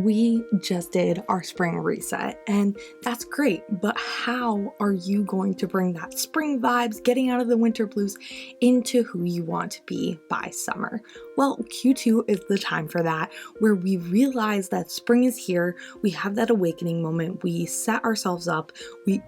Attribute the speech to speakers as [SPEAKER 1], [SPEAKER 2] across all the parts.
[SPEAKER 1] We just did our spring reset, and that's great, but how are you going to bring that spring vibes, getting out of the winter blues, into who you want to be by summer? Well, Q2 is the time for that, where we realize that spring is here, we have that awakening moment, we set ourselves up, we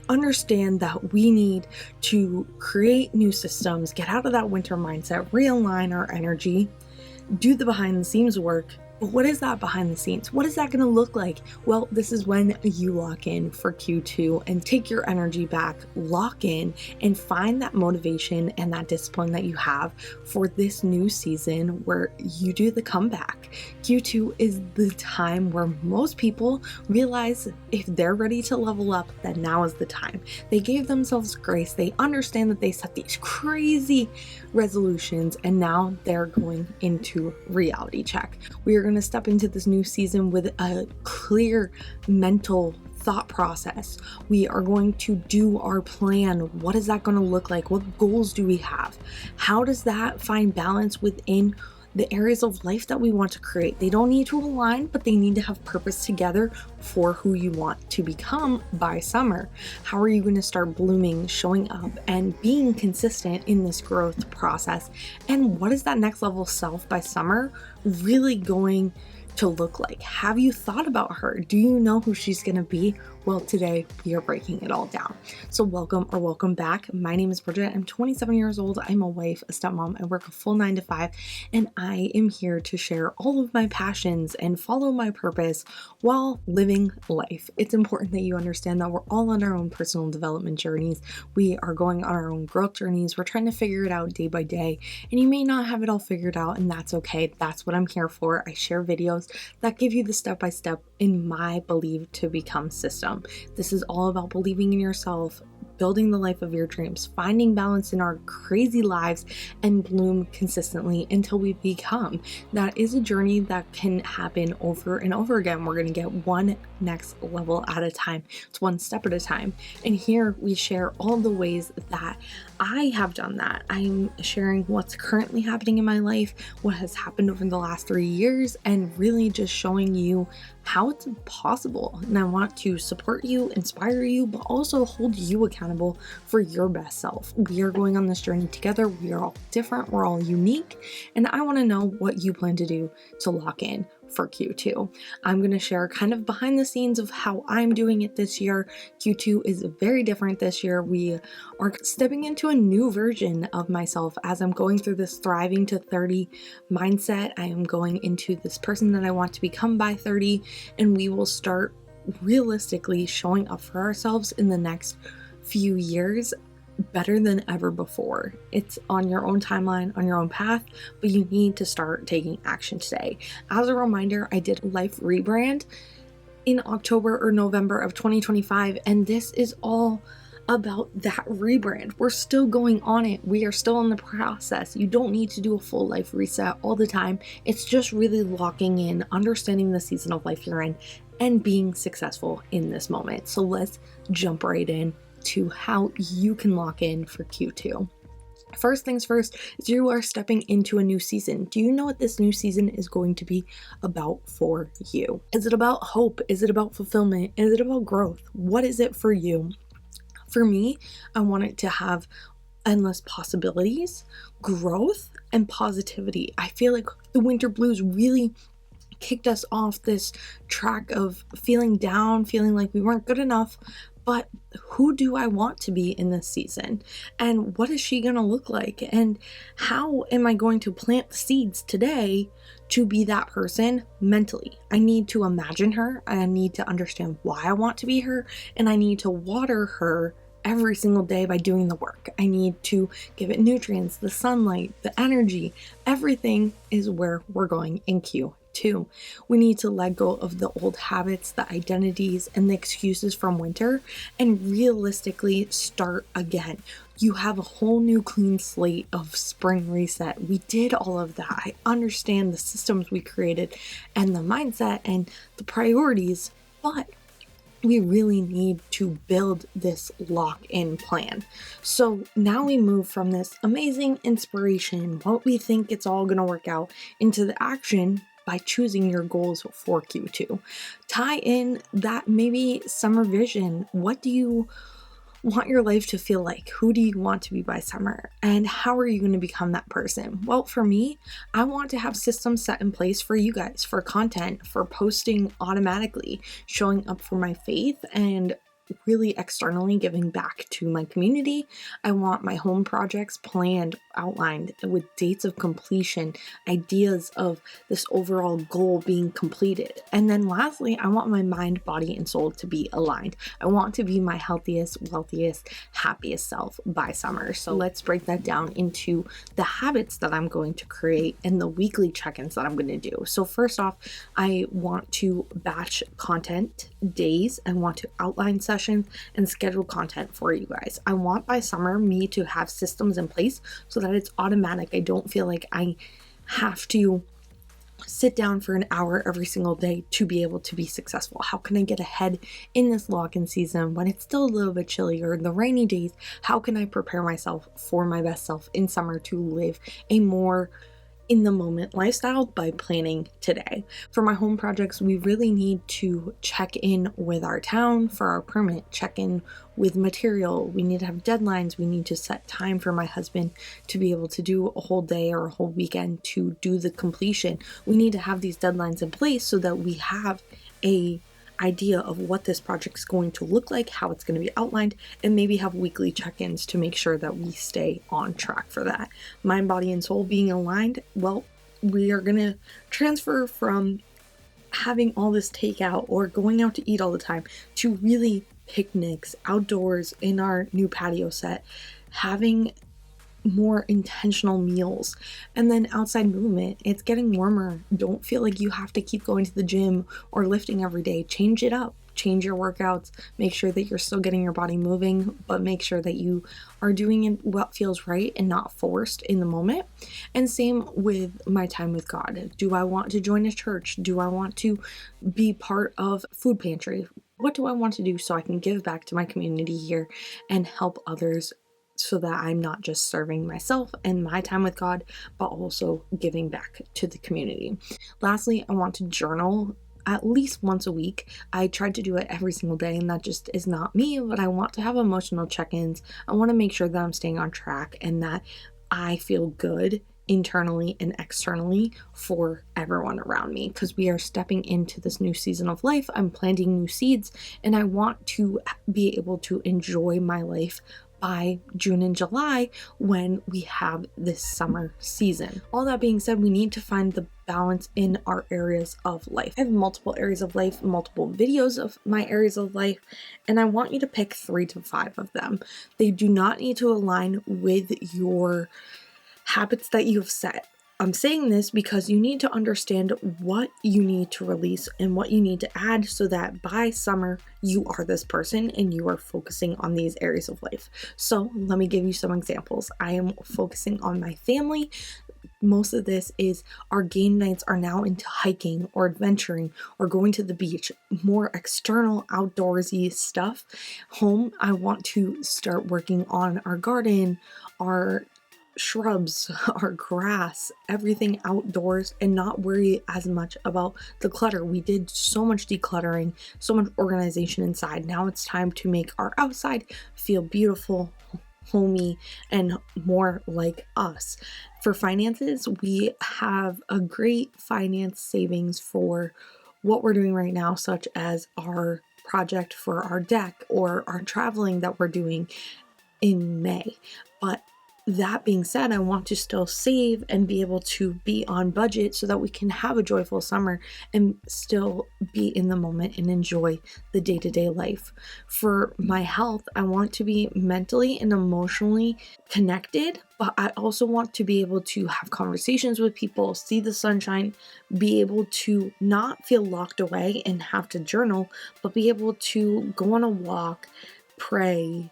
[SPEAKER 1] understand that we need to create new systems, get out of that winter mindset, realign our energy, do the behind the scenes work. But what is that behind the scenes? What is that going to look like? Well, this is when you lock in for Q2 and take your energy back, lock in, and find that motivation and that discipline that you have for this new season where you do the comeback. Q2 is the time where most people realize if they're ready to level up, that now is the time. They gave themselves grace. They understand that they set these crazy resolutions and now they're going into reality check. We are going to step into this new season with a clear mental thought process. We are going to do our plan. What is that going to look like? What goals do we have? How does that find balance within the areas of life that we want to create? They don't need to align, but they need to have purpose together for who you want to become by summer. How are you going to start blooming, showing up, and being consistent in this growth process? And what is that next level self by summer really going to look like? Have you thought about her? Do you know who she's going to be? Well, today we are breaking it all down. So welcome back. My name is Bridget. I'm 27 years old. I'm a wife, a stepmom. I work a full 9 to 5, and I am here to share all of my passions and follow my purpose while living life. It's important that you understand that we're all on our own personal development journeys. We are going on our own growth journeys. We're trying to figure it out day by day, and you may not have it all figured out, and that's okay. That's what I'm here for. I share videos that give you the step-by-step in my believe to become system. This is all about believing in yourself, building the life of your dreams, finding balance in our crazy lives, and bloom consistently until we become. That is a journey that can happen over and over again. We're going to get one next level at a time. It's one step at a time. And here we share all the ways that I have done that. I'm sharing what's currently happening in my life, what has happened over the last 3 years, and really just showing you how it's possible. And I want to support you, inspire you, but also hold you accountable for your best self. We are going on this journey together. We are all different. We're all unique. And I want to know what you plan to do to lock in for Q2. I'm going to share kind of behind the scenes of how I'm doing it this year. Q2 is very different this year. We are stepping into a new version of myself as I'm going through this thriving to 30 mindset. I am going into this person that I want to become by 30, and we will start realistically showing up for ourselves in the next few years better than ever before. It's on your own timeline, on your own path, but you need to start taking action today. As a reminder, I did Life Rebrand in October or November of 2025, and this is all about that rebrand. We're still going on it. We are still in the process. You don't need to do a full life reset all the time. It's just really locking in, understanding the season of life you're in, and being successful in this moment. So let's jump right in to how you can lock in for Q2. First things first is you are stepping into a new season. Do you know what this new season is going to be about for you? Is it about hope? Is it about fulfillment? Is it about growth? What is it for you? For me, I want it to have endless possibilities, growth, and positivity. I feel like the winter blues really kicked us off this track of feeling down, feeling like we weren't good enough. But who do I want to be in this season? And what is she going to look like? And how am I going to plant the seeds today to be that person mentally? I need to imagine her. I need to understand why I want to be her. And I need to water her every single day by doing the work. I need to give it nutrients, the sunlight, the energy. Everything is where we're going in Q2. We need to let go of the old habits, the identities, and the excuses from winter and realistically start again. You have a whole new clean slate of spring reset. We did all of that. I understand the systems we created and the mindset and the priorities, but we really need to build this lock-in plan. So now we move from this amazing inspiration, what we think it's all going to work out, into the action by choosing your goals for Q2. Tie in that maybe summer vision. What do you want your life to feel like? Who do you want to be by summer? And how are you going to become that person? Well, for me, I want to have systems set in place for you guys, for content, for posting automatically, showing up for my faith, and really externally giving back to my community. I want my home projects planned, outlined with dates of completion, ideas of this overall goal being completed. And then lastly, I want my mind, body, and soul to be aligned. I want to be my healthiest, wealthiest, happiest self by summer. So let's break that down into the habits that I'm going to create and the weekly check-ins that I'm going to do. So first off, I want to batch content days. I want to outline sessions and schedule content for you guys. I want by summer me to have systems in place so that it's automatic. I don't feel like I have to sit down for an hour every single day to be able to be successful. How can I get ahead in this lock-in season when it's still a little bit chilly or in the rainy days? How can I prepare myself for my best self in summer to live a more in the moment lifestyle by planning today? For my home projects, we really need to check in with our town for our permit, check in with material. We need to have deadlines. We need to set time for my husband to be able to do a whole day or a whole weekend to do the completion. We need to have these deadlines in place so that we have a idea of what this project is going to look like, how it's going to be outlined, and maybe have weekly check-ins to make sure that we stay on track for that. Mind, body, and soul being aligned, well, we are going to transfer from having all this takeout or going out to eat all the time to really picnics outdoors in our new patio set, having more intentional meals, and then outside movement. It's getting warmer. Don't feel like you have to keep going to the gym or lifting every day. Change it up. Change your workouts. Make sure that you're still getting your body moving, but make sure that you are doing it what feels right and not forced in the moment. And same with my time with God. Do I want to join a church? Do I want to be part of food pantry? What do I want to do so I can give back to my community here and help others, so that I'm not just serving myself and my time with God, but also giving back to the community. Lastly, I want to journal at least once a week. I tried to do it every single day, and that just is not me, but I want to have emotional check-ins. I want to make sure that I'm staying on track and that I feel good internally and externally for everyone around me, because we are stepping into this new season of life. I'm planting new seeds, and I want to be able to enjoy my life by June and July when we have this summer season. All that being said, we need to find the balance in our areas of life. I have multiple areas of life, multiple videos of my areas of life, and I want you to pick 3 to 5 of them. They do not need to align with your habits that you have set. I'm saying this because you need to understand what you need to release and what you need to add so that by summer you are this person and you are focusing on these areas of life. So let me give you some examples. I am focusing on my family. Most of this is our game nights are now into hiking or adventuring or going to the beach, more external outdoorsy stuff. Home, I want to start working on our garden, our shrubs, our grass, everything outdoors, and not worry as much about the clutter. We did so much decluttering, so much organization inside. Now it's time to make our outside feel beautiful, homey, and more like us. For finances, we have a great finance savings for what we're doing right now, such as our project for our deck or our traveling that we're doing in May. But that being said, I want to still save and be able to be on budget so that we can have a joyful summer and still be in the moment and enjoy the day-to-day life. For my health, I want to be mentally and emotionally connected, but I also want to be able to have conversations with people, see the sunshine, be able to not feel locked away and have to journal, but be able to go on a walk, pray,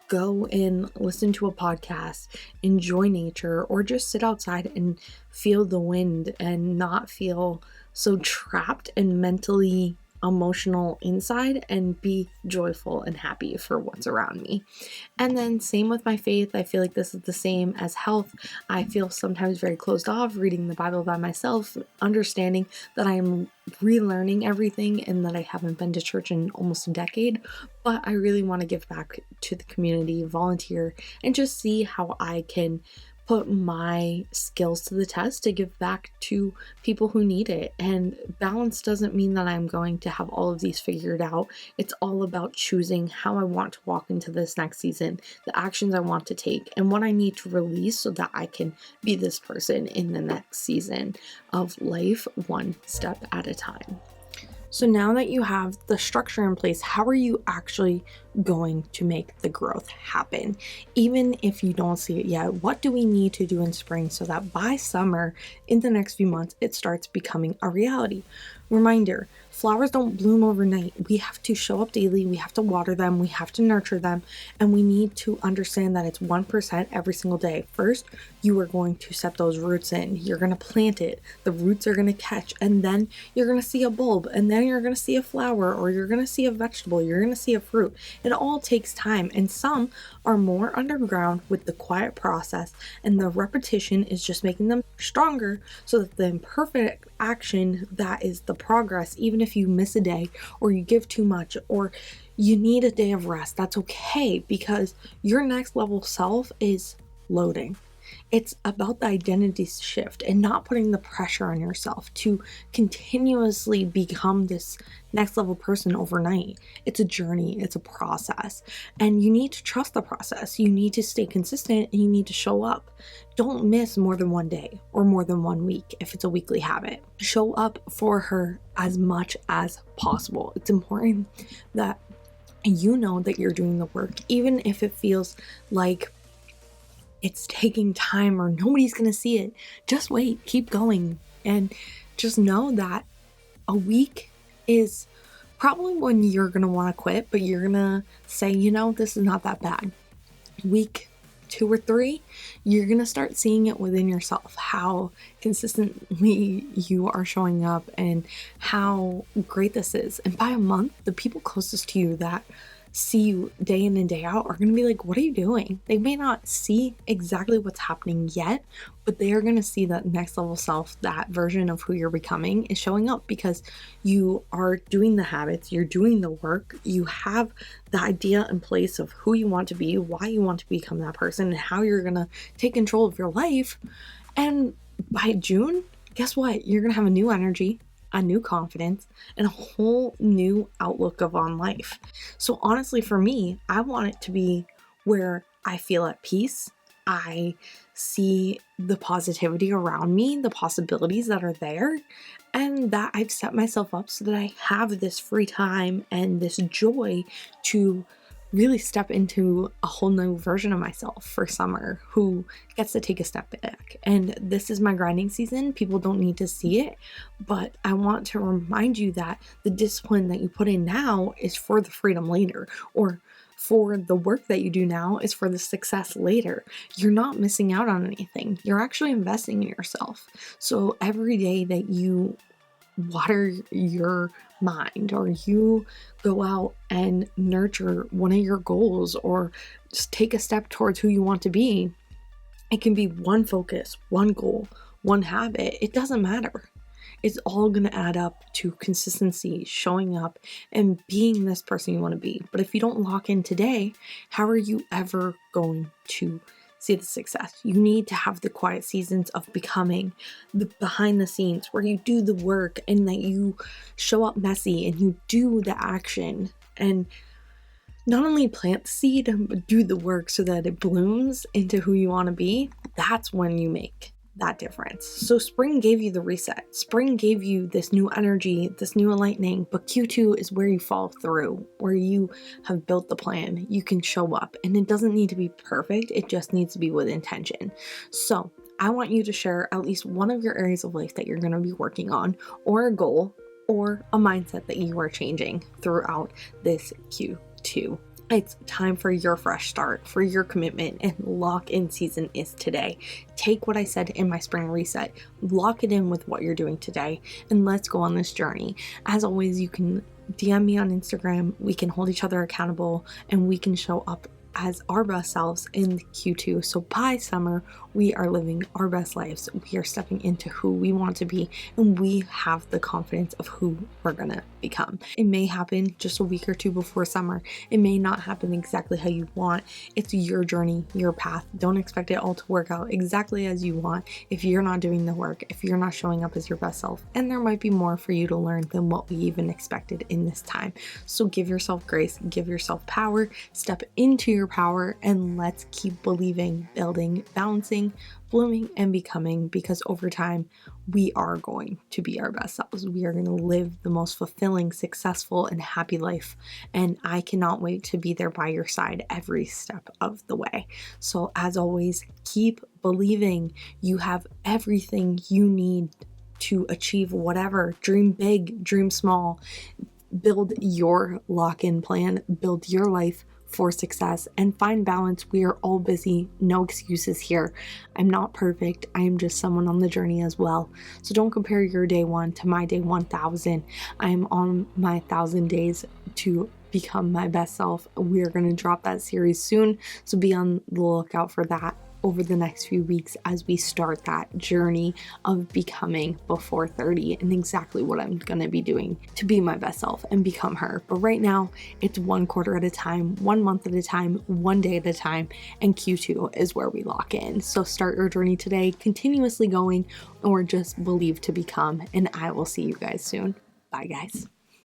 [SPEAKER 1] go and listen to a podcast, enjoy nature, or just sit outside and feel the wind and not feel so trapped and mentally emotional inside and be joyful and happy for what's around me. And then same with my faith. I feel like this is the same as health. I feel sometimes very closed off reading the Bible by myself, understanding that I am relearning everything and that I haven't been to church in almost a decade, but I really want to give back to the community, volunteer, and just see how I can put my skills to the test to give back to people who need it. And balance doesn't mean that I'm going to have all of these figured out. It's all about choosing how I want to walk into this next season, the actions I want to take, and what I need to release so that I can be this person in the next season of life, one step at a time. So now that you have the structure in place, how are you actually going to make the growth happen? Even if you don't see it yet, what do we need to do in spring so that by summer, in the next few months, it starts becoming a reality? Reminder, flowers don't bloom overnight. We have to show up daily, we have to water them, we have to nurture them, and we need to understand that it's 1% every single day. First, you are going to set those roots in. You're going to plant it. The roots are going to catch, and then you're going to see a bulb, and then you're going to see a flower, or you're going to see a vegetable, you're going to see a fruit. It all takes time, and some are more underground with the quiet process, and the repetition is just making them stronger so that the imperfect action, that is the progress, even if you miss a day or you give too much or you need a day of rest, that's okay, because your next level self is loading. It's about the identity shift and not putting the pressure on yourself to continuously become this next level person overnight. It's a journey, it's a process, and you need to trust the process. You need to stay consistent and you need to show up. Don't miss more than one day or more than 1 week if it's a weekly habit. Show up for her as much as possible. It's important that you know that you're doing the work, even if it feels like it's taking time or nobody's going to see it. Just wait, keep going, and just know that a week is probably when you're going to want to quit, but you're going to say, this is not that bad. Week 2 or 3, you're going to start seeing it within yourself, how consistently you are showing up and how great this is. And by a month, the people closest to you that see you day in and day out are going to be like, what are you doing? They may not see exactly what's happening yet, but they are going to see that next level self, that version of who you're becoming is showing up because you are doing the habits, you're doing the work, you have the idea in place of who you want to be, why you want to become that person, and how you're going to take control of your life. And by June, guess what? You're going to have a new energy, a new confidence, and a whole new outlook on life. So honestly, for me, I want it to be where I feel at peace. I see the positivity around me, the possibilities that are there, and that I've set myself up so that I have this free time and this joy to really step into a whole new version of myself for summer who gets to take a step back. And this is my grinding season. People don't need to see it, but I want to remind you that the discipline that you put in now is for the freedom later, or for the work that you do now is for the success later. You're not missing out on anything. You're actually investing in yourself. So every day that you water your mind, or you go out and nurture one of your goals, or just take a step towards who you want to be, it can be one focus, one goal, one habit. It doesn't matter. It's all going to add up to consistency, showing up, and being this person you want to be. But if you don't lock in today, how are you ever going to see the success? You need to have the quiet seasons of becoming, the behind the scenes where you do the work and that you show up messy and you do the action and not only plant the seed, but do the work so that it blooms into who you want to be. That's when you make that difference. So spring gave you the reset. Spring gave you this new energy, this new enlightening, but Q2 is where you fall through, where you have built the plan. You can show up, and it doesn't need to be perfect. It just needs to be with intention. So I want you to share at least one of your areas of life that you're going to be working on, or a goal, or a mindset that you are changing throughout this Q2. It's time for your fresh start, for your commitment, and lock-in season is today. Take what I said in my spring reset, lock it in with what you're doing today, and let's go on this journey. As always, you can DM me on Instagram, we can hold each other accountable, and we can show up as our best selves in Q2. So by summer, we are living our best lives. We are stepping into who we want to be, and we have the confidence of who we're gonna become. It may happen just a week or two before summer. It may not happen exactly how you want. It's your journey, your path. Don't expect it all to work out exactly as you want if you're not doing the work, if you're not showing up as your best self. And there might be more for you to learn than what we even expected in this time. So give yourself grace, give yourself power, step into your power, and let's keep believing, building, balancing, blooming, and becoming, because over time we are going to be our best selves. We are going to live the most fulfilling, successful, and happy life, and I cannot wait to be there by your side every step of the way. So as always, keep believing. You have everything you need to achieve whatever. Dream big, dream small, build your lock-in plan, build your life for success, and find balance. We are all busy, no excuses here. I'm not perfect. I am just someone on the journey as well. So don't compare your day 1 to my day 1000. I am on my 1000 days to become my best self. We are going to drop that series soon, so be on the lookout for that over the next few weeks as we start that journey of becoming before 30 and exactly what I'm going to be doing to be my best self and become her. But right now, it's 1 quarter at a time, 1 month at a time, 1 day at a time, and Q2 is where we lock in. So start your journey today, continuously going, or just believe to become, and I will see you guys soon. Bye, guys.